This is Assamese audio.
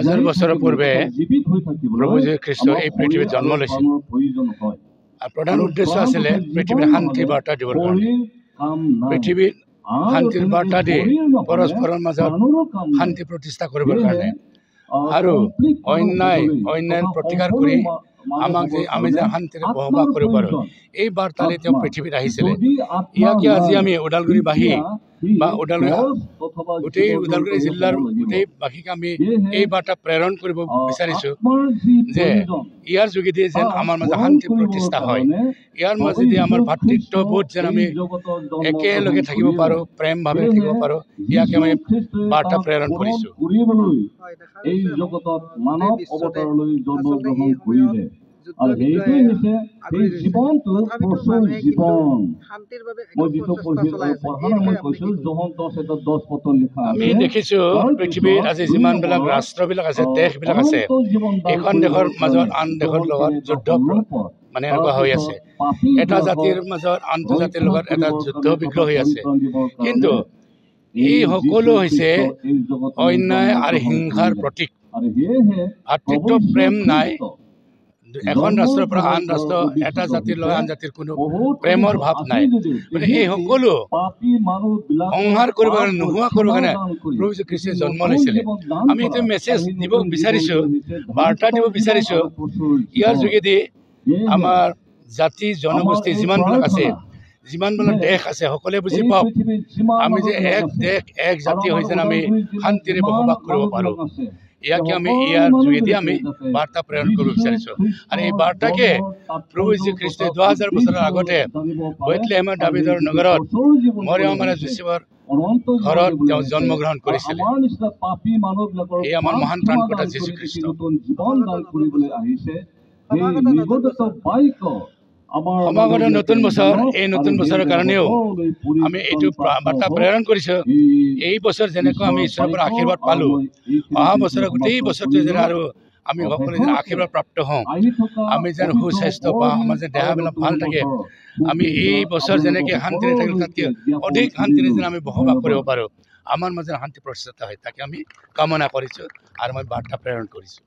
2000 বছৰৰ পূৰ্বে প্ৰভু যীশু খ্ৰীষ্ট এই পৃথিৱীত জন্ম লৈছিল আৰু প্ৰধান উদ্দেশ্য আছিলে পৃথিৱীৰ শান্তিৰ বাৰ্তা দিবৰ কাৰণে পৃথিৱীত শান্তিৰ বাৰ্তা দি পৰস্পৰৰ মাজত শান্তি প্ৰতিষ্ঠা কৰিবৰ কাৰণে আৰু অন্যায় প্ৰতিকাৰ কৰি আমি যে শান্তিৰে বসবাস কৰিব পাৰোঁ এই বাৰ্তাৰে তেওঁ পৃথিৱীত আহিছিলে। ইয়াকে আজি আমি ওদালগুৰিবাসী বা গোটেই ওদালগুৰি জিলাৰ গোটেই বাসীক আমি এই বাৰ্তা প্ৰেৰণ কৰিব বিচাৰিছোঁ যে ইয়াৰ যোগেদি যেন আমাৰ মাজত শান্তি প্ৰতিষ্ঠা হয়, ইয়াৰ মাজেদি আমাৰ ভাতৃত্ববোধ যেন আমি একেলগে থাকিব পাৰোঁ, প্ৰেমভাৱে থাকিব পাৰোঁ, ইয়াকে আমি বাৰ্তা প্ৰেৰণ কৰিছোঁ। এই জগতত মানৱ অৱতাৰলৈ জন্মগ্ৰহণ কৰিলে আৰু সেইটোৱে হৈছে এই জীৱনটো প্ৰচুৰ জীৱন। মই যিটো মই কৈছোঁ জহন্ত চেতত 10 পত্ৰ লিখা আমি দেখিছোঁ পৃথিৱীত আজি যিমানবিলাক ৰাষ্ট্ৰবিলাক আছে, দেশবিলাক আছে, এখন দেশৰ মাজত আন দেশৰ লগত যুদ্ধ মানে এনেকুৱা হৈ আছে, এটা জাতিৰ মাজত আনটো জাতিৰ লগত এটা যুদ্ধ বিগ্ৰহ হৈ আছে। কিন্তু এই সকলো হৈছে অন্যায় আৰু হিংসাৰ প্ৰতীক। ভাতৃত্ব প্ৰেম নাই, এখন ৰাষ্ট্ৰৰ পৰা আন ৰাষ্ট্ৰ, এটা জাতিৰ লগত আন জাতিৰ কোনো প্ৰেমৰ ভাৱ নাই। মানে এই সকলো সংহাৰ কৰিব কাৰণে, নোহোৱা কৰিব কাৰণে প্ৰভু যীশু খ্ৰীষ্টই জন্ম লৈছিলে। আমি এইটো মেছেজ দিব বিচাৰিছোঁ, বাৰ্তা দিব বিচাৰিছোঁ, ইয়াৰ যোগেদি আমাৰ জাতি জনগোষ্ঠী যিমানবিলাক আছে, যিমানবিলাক দেশ আছে, সকলোৱে বুজি পাওক আমি যে এক দেশ এক জাতি হৈ যেন আমি শান্তিৰে বসবাস কৰিব পাৰোঁ। ইয়াকে আমি ইয়াৰ যোগেদি আমি বাৰ্তা প্ৰেৰণ কৰিব বিচাৰিছোঁ। আৰু এই বাৰ্তাকে প্ৰভু যীশু খ্ৰীষ্টই 2000 বছৰৰ আগতে বেথলেহেমৰ দাবিদৰ নগৰত মৰিয়ম আৰু যোছেফৰ ঘৰত তেওঁ জন্মগ্ৰহণ কৰিছিলে। এই আমাৰ মহান ত্ৰাণকৰ্তা যীশু খ্ৰীষ্ট। সমাগত নতুন বছৰ, এই নতুন বছৰৰ কাৰণেও আমি এইটো বাৰ্তা প্ৰেৰণ কৰিছোঁ। এই বছৰ যেনেকৈ আমি ঈশ্বৰৰ পৰা আশীৰ্বাদ পালোঁ, অহা বছৰৰ গোটেই বছৰটো যেন আৰু আমি সকলোৱে যেন আশীৰ্বাদ প্ৰাপ্ত হওঁ, আমি যেন সুস্বাস্থ্য পাওঁ, আমাৰ যেন দেহাবিলাক ভাল থাকে, আমি এই বছৰ যেনেকৈ শান্তিৰে থাকিলোঁ তাতকৈ অধিক শান্তিৰে যেন আমি বসবাস কৰিব পাৰোঁ, আমাৰ মাজত শান্তি প্ৰতিষ্ঠা হয়, তাকে আমি কামনা কৰিছোঁ আৰু মই বাৰ্তা প্ৰেৰণ কৰিছোঁ।